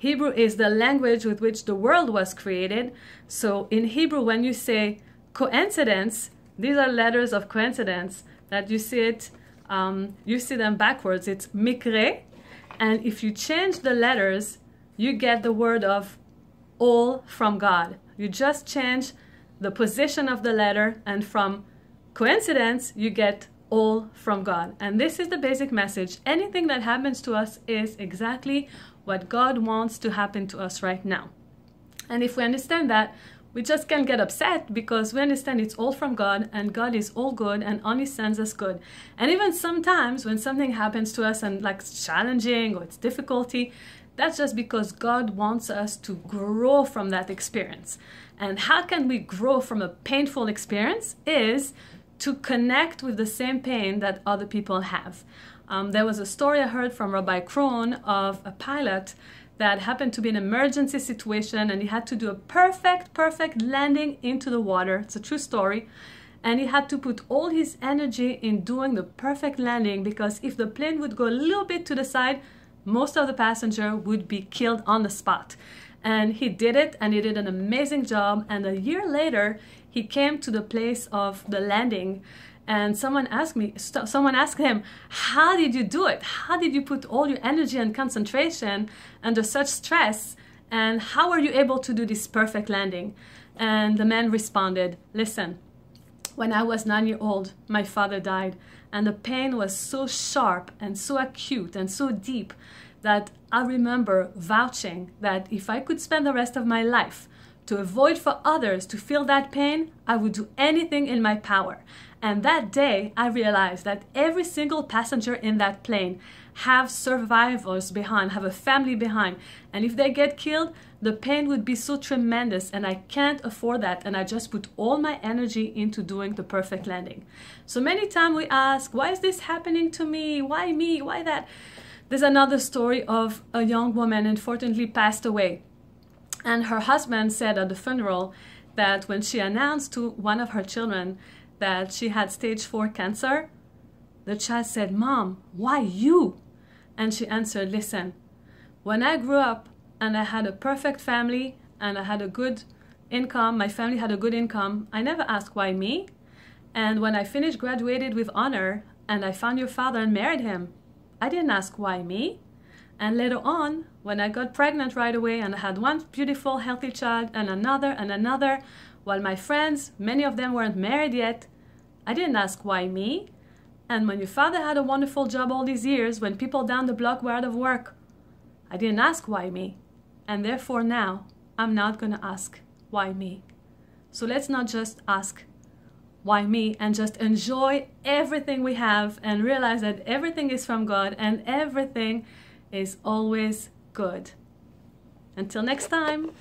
Hebrew is the language with which the world was created. So in Hebrew, when you say coincidence, these are letters of coincidence that you see it, you see them backwards. It's mikre, and if you change the letters, you get the word of all from God. You just change the position of the letter, and from coincidence, you get all from God. And this is the basic message. Anything that happens to us is exactly what God wants to happen to us right now. And if we understand that, we just can't get upset, because we understand it's all from God, and God is all good and only sends us good. And even sometimes when something happens to us and like it's challenging or it's difficulty, that's just because God wants us to grow from that experience. And how can we grow from a painful experience? Is to connect with the same pain that other people have. There was a story I heard from Rabbi Krohn of a pilot that happened to be an emergency situation, and he had to do a perfect landing into the water. It's a true story. And he had to put all his energy in doing the perfect landing, because if the plane would go a little bit to the side, most of the passenger would be killed on the spot. And he did it, and he did an amazing job. And a year later, he came to the place of the landing, and someone asked him, how did you do it? How did you put all your energy and concentration under such stress? And how were you able to do this perfect landing? And the man responded, listen, when I was 9 years old, my father died, and the pain was so sharp and so acute and so deep that I remember vouching that if I could spend the rest of my life to avoid for others to feel that pain, I would do anything in my power. And that day, I realized that every single passenger in that plane have survivors behind, have a family behind. And if they get killed, the pain would be so tremendous, and I can't afford that. And I just put all my energy into doing the perfect landing. So many times we ask, why is this happening to me? Why me? Why that? There's another story of a young woman, unfortunately passed away. And her husband said at the funeral that when she announced to one of her children that she had stage 4 cancer, the child said, Mom, why you? And she answered, listen, when I grew up and I had a perfect family and I had a good income, my family had a good income, I never asked why me. And when I finished, graduated with honor, and I found your father and married him, I didn't ask why me. And later on, when I got pregnant right away and I had one beautiful, healthy child and another, while my friends, many of them weren't married yet, I didn't ask why me. And when your father had a wonderful job all these years, when people down the block were out of work, I didn't ask why me. And therefore now, I'm not going to ask why me. So let's not just ask why me, and just enjoy everything we have and realize that everything is from God and everything is always good. Until next time.